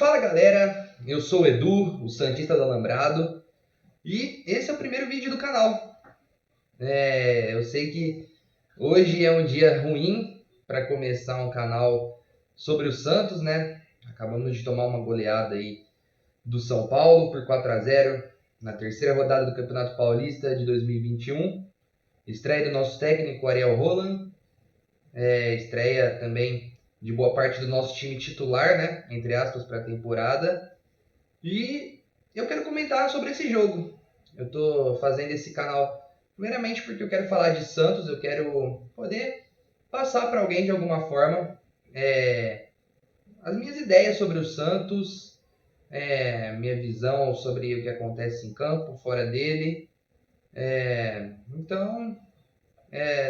Fala galera, eu sou o Edu, o Santista do Alambrado, e esse é o primeiro vídeo do canal. Eu sei que hoje é um dia ruim para começar um canal sobre o Santos, né? Acabamos de tomar uma goleada aí do São Paulo por 4-0 na terceira rodada do Campeonato Paulista de 2021. Estreia do nosso técnico Ariel Roland, estreia também de boa parte do nosso time titular, né? Entre aspas, para a temporada. E eu quero comentar sobre esse jogo. Eu estou fazendo esse canal primeiramente porque eu quero falar de Santos, eu quero poder passar para alguém de alguma forma as minhas ideias sobre o Santos, minha visão sobre o que acontece em campo, fora dele. Então,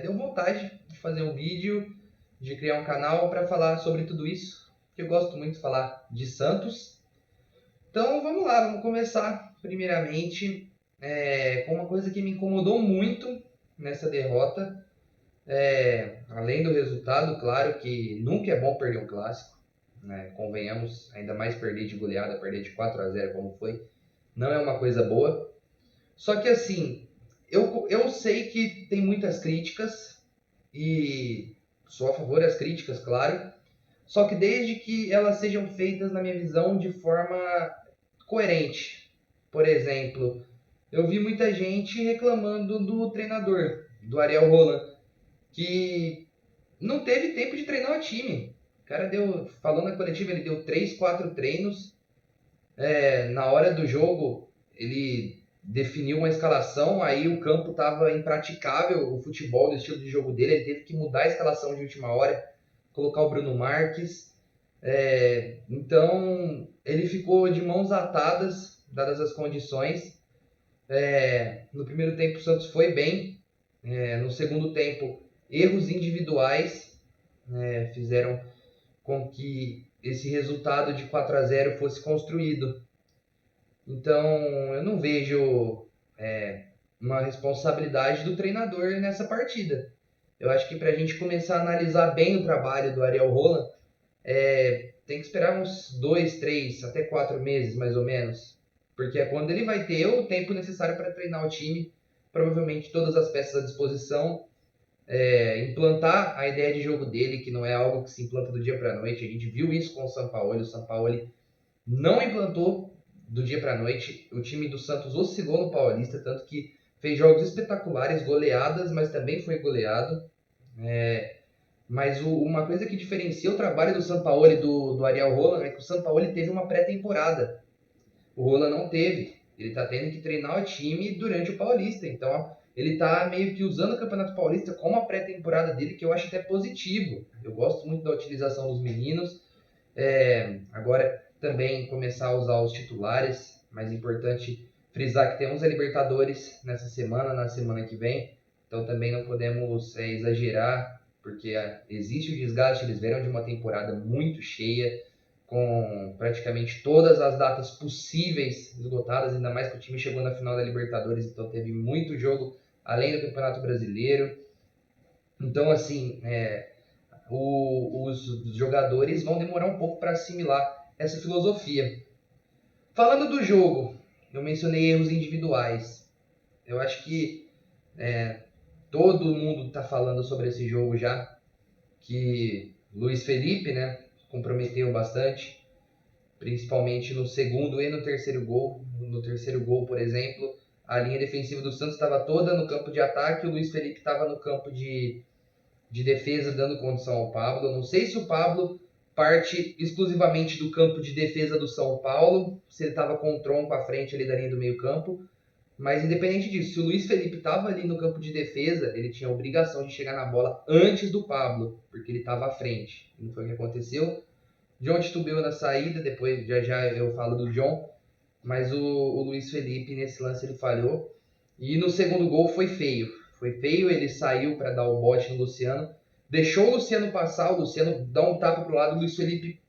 deu vontade de fazer um vídeo, de criar um canal para falar sobre tudo isso, que eu gosto muito de falar de Santos. Então vamos lá, vamos começar primeiramente com uma coisa que me incomodou muito nessa derrota. Além do resultado, claro que nunca é bom perder um clássico, né? Convenhamos, ainda mais perder de goleada, perder de 4-0 como foi, não é uma coisa boa. Só que assim, eu sei que tem muitas críticas e sou a favor das críticas, claro. Só que desde que elas sejam feitas, na minha visão, de forma coerente. Por exemplo, eu vi muita gente reclamando do treinador, do Ariel Roland, que não teve tempo de treinar o time. O cara falando na coletiva, ele deu 3, 4 treinos. Na hora do jogo, ele definiu uma escalação, aí o campo estava impraticável, o futebol, do estilo de jogo dele, ele teve que mudar a escalação de última hora, colocar o Bruno Marques. Então, ele ficou de mãos atadas, dadas as condições. No primeiro tempo, o Santos foi bem. No segundo tempo, erros individuais fizeram com que esse resultado de 4-0 fosse construído. Então, eu não vejo uma responsabilidade do treinador nessa partida. Eu acho que para a gente começar a analisar bem o trabalho do Ariel Roland, tem que esperar uns 2, 3, até 4 meses, mais ou menos. Porque é quando ele vai ter o tempo necessário para treinar o time, provavelmente todas as peças à disposição, implantar a ideia de jogo dele, que não é algo que se implanta do dia para a noite. A gente viu isso com o Sampaoli. O Sampaoli não implantou do dia para a noite. O time do Santos oscilou no Paulista, tanto que fez jogos espetaculares, goleadas, mas também foi goleado. Mas uma coisa que diferencia o trabalho do Sampaoli do Ariel Roland é que o Sampaoli teve uma pré-temporada. O Roland não teve. Ele está tendo que treinar o time durante o Paulista. Então, ele está meio que usando o Campeonato Paulista como a pré-temporada dele, que eu acho até positivo. Eu gosto muito da utilização dos meninos. Agora, também começar a usar os titulares. Mais importante frisar que temos a Libertadores nessa semana, na semana que vem. Então, também não podemos exagerar, porque existe o desgaste. Eles vieram de uma temporada muito cheia, com praticamente todas as datas possíveis esgotadas, ainda mais que o time chegou na final da Libertadores, então teve muito jogo além do Campeonato Brasileiro. Então, assim, os jogadores vão demorar um pouco para assimilar essa filosofia. Falando do jogo, eu mencionei erros individuais. Eu acho que todo mundo está falando sobre esse jogo já, que Luiz Felipe, né, comprometeu bastante, principalmente no segundo e no terceiro gol. No terceiro gol, por exemplo, a linha defensiva do Santos estava toda no campo de ataque, o Luiz Felipe estava no campo de defesa, dando condição ao Pablo. Eu não sei se o Pablo parte exclusivamente do campo de defesa do São Paulo, se ele estava com o tronco à frente ali da linha do meio campo, mas independente disso, se o Luiz Felipe estava ali no campo de defesa, ele tinha a obrigação de chegar na bola antes do Pablo, porque ele estava à frente. Não foi o que aconteceu. John titubeou na saída, depois já eu falo do John, mas o Luiz Felipe nesse lance ele falhou. E no segundo gol foi feio. Foi feio, ele saiu para dar o bote no Luciano, deixou o Luciano passar, o Luciano dá um tapa pro lado, o Luiz Felipe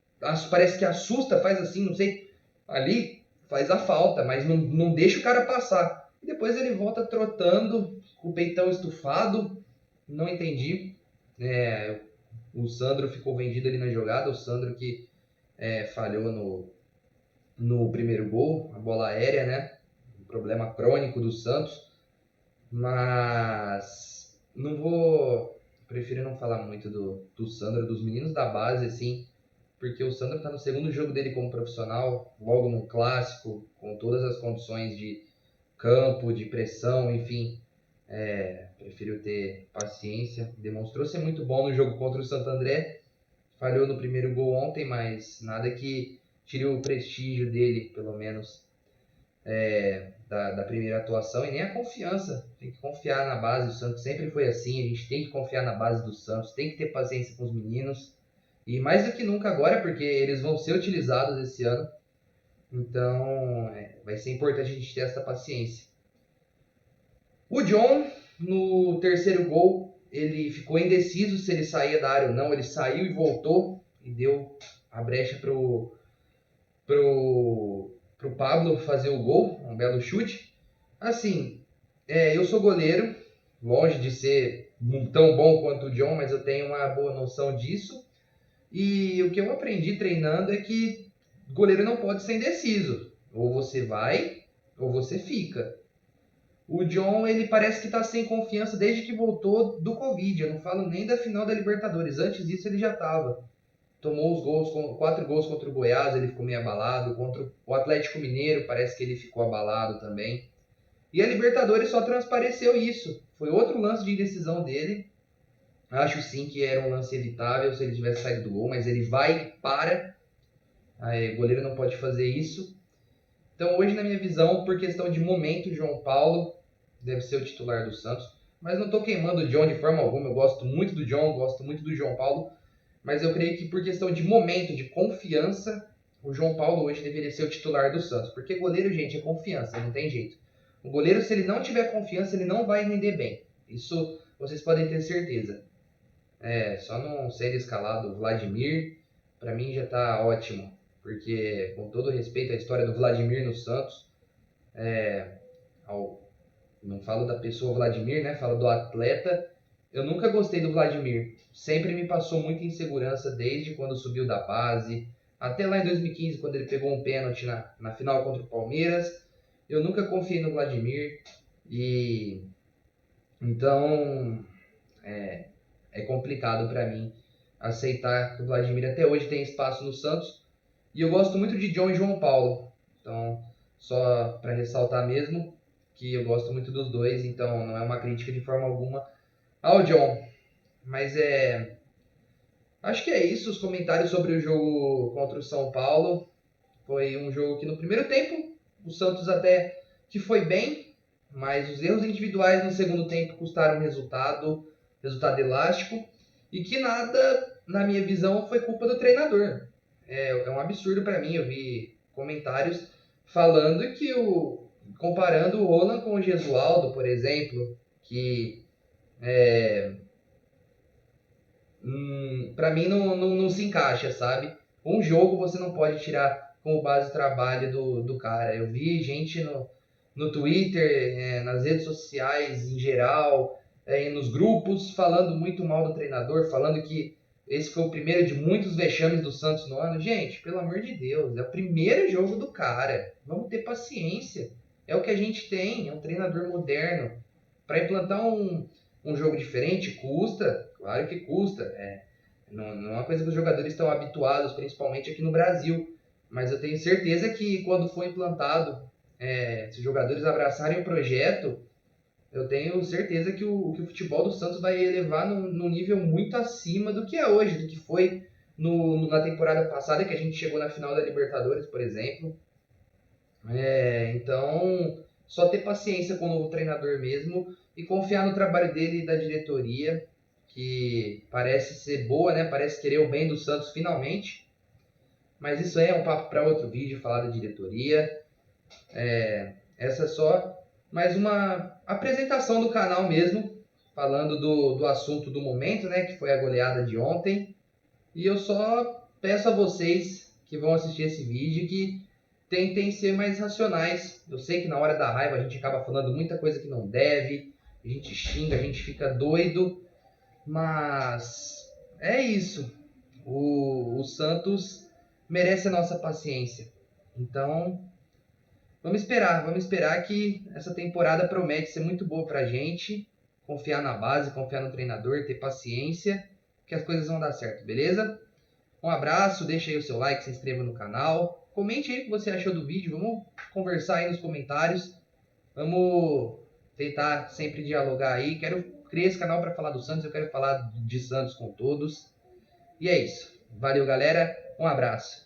parece que assusta, faz assim, não sei, ali faz a falta, mas não deixa o cara passar. E depois ele volta trotando, com o peitão estufado, não entendi. O Sandro ficou vendido ali na jogada, o Sandro que falhou no primeiro gol, a bola aérea, né? Um problema crônico do Santos, mas prefiro não falar muito do Sandro, dos meninos da base, assim, porque o Sandro está no segundo jogo dele como profissional, logo no clássico, com todas as condições de campo, de pressão, enfim. Prefiro ter paciência. Demonstrou ser muito bom no jogo contra o Santo André. Falhou no primeiro gol ontem, mas nada que tire o prestígio dele, pelo menos, da primeira atuação, e nem a confiança. Tem que confiar na base. O Santos sempre foi assim. A gente tem que confiar na base do Santos, tem que ter paciência com os meninos. E mais do que nunca agora, porque eles vão ser utilizados esse ano. Então, vai ser importante a gente ter essa paciência. O John, no terceiro gol, ele ficou indeciso se ele saía da área ou não. Ele saiu e voltou e deu a brecha pro Pablo fazer o gol, um belo chute. Assim, eu sou goleiro, longe de ser tão bom quanto o John, mas eu tenho uma boa noção disso. E o que eu aprendi treinando é que goleiro não pode ser indeciso. Ou você vai, ou você fica. O John, ele parece que está sem confiança desde que voltou do Covid. Eu não falo nem da final da Libertadores. Antes disso ele já estava. Tomou os gols, 4 gols contra o Goiás, ele ficou meio abalado. Contra o Atlético Mineiro, parece que ele ficou abalado também. E a Libertadores só transpareceu isso. Foi outro lance de indecisão dele. Acho sim que era um lance evitável se ele tivesse saído do gol, mas ele vai e para. O goleiro não pode fazer isso. Então hoje, na minha visão, por questão de momento, João Paulo deve ser o titular do Santos. Mas não estou queimando o John de forma alguma. Eu gosto muito do John, gosto muito do João Paulo. Mas eu creio que por questão de momento, de confiança, o João Paulo hoje deveria ser o titular do Santos. Porque goleiro, gente, é confiança, não tem jeito. O goleiro, se ele não tiver confiança, ele não vai render bem. Isso vocês podem ter certeza. Só não ser escalado o Vladimir, para mim já está ótimo. Porque, com todo respeito à história do Vladimir no Santos, não falo da pessoa Vladimir, né? Falo do atleta. Eu nunca gostei do Vladimir. Sempre me passou muita insegurança desde quando subiu da base. Até lá em 2015, quando ele pegou um pênalti na final contra o Palmeiras. Eu nunca confiei no Vladimir. E então é complicado para mim aceitar que o Vladimir até hoje tem espaço no Santos. E eu gosto muito de John e João Paulo. Então, só para ressaltar mesmo que eu gosto muito dos dois, então não é uma crítica de forma alguma ao John. Mas acho que é isso, os comentários sobre o jogo contra o São Paulo. Foi um jogo que no primeiro tempo o Santos até que foi bem, mas os erros individuais no segundo tempo custaram resultado elástico, e que nada, na minha visão, foi culpa do treinador. É um absurdo para mim. Eu vi comentários falando que comparando o Roland com o Gesualdo, por exemplo, que para mim não se encaixa, sabe? Um jogo você não pode tirar como base o trabalho do cara. Eu vi gente no Twitter, nas redes sociais em geral, nos grupos, falando muito mal do treinador, falando que esse foi o primeiro de muitos vexames do Santos no ano. Gente, pelo amor de Deus, é o primeiro jogo do cara. Vamos ter paciência. É o que a gente tem, é um treinador moderno. Para implantar um jogo diferente, custa, claro que custa. Não é uma coisa que os jogadores estão habituados, principalmente aqui no Brasil. Mas eu tenho certeza que quando for implantado, se os jogadores abraçarem o projeto, eu tenho certeza que o futebol do Santos vai elevar num nível muito acima do que é hoje, do que foi na temporada passada, que a gente chegou na final da Libertadores, por exemplo. Então, só ter paciência com o novo treinador mesmo e confiar no trabalho dele e da diretoria, que parece ser boa, né? Parece querer o bem do Santos finalmente. Mas isso aí é um papo para outro vídeo, falar da diretoria. Essa é só mais uma apresentação do canal mesmo, falando do assunto do momento, né? Que foi a goleada de ontem. E eu só peço a vocês que vão assistir esse vídeo que tentem ser mais racionais. Eu sei que na hora da raiva a gente acaba falando muita coisa que não deve, a gente xinga, a gente fica doido, mas é isso. O Santos merece a nossa paciência. Então, vamos esperar que essa temporada promete ser muito boa pra gente. Confiar na base, confiar no treinador, ter paciência, que as coisas vão dar certo, beleza? Um abraço, deixa aí o seu like, se inscreva no canal. Comente aí o que você achou do vídeo, vamos conversar aí nos comentários. Vamos tentar sempre dialogar aí. Criar esse canal para falar do Santos, eu quero falar de Santos com todos. E é isso. Valeu, galera. Um abraço.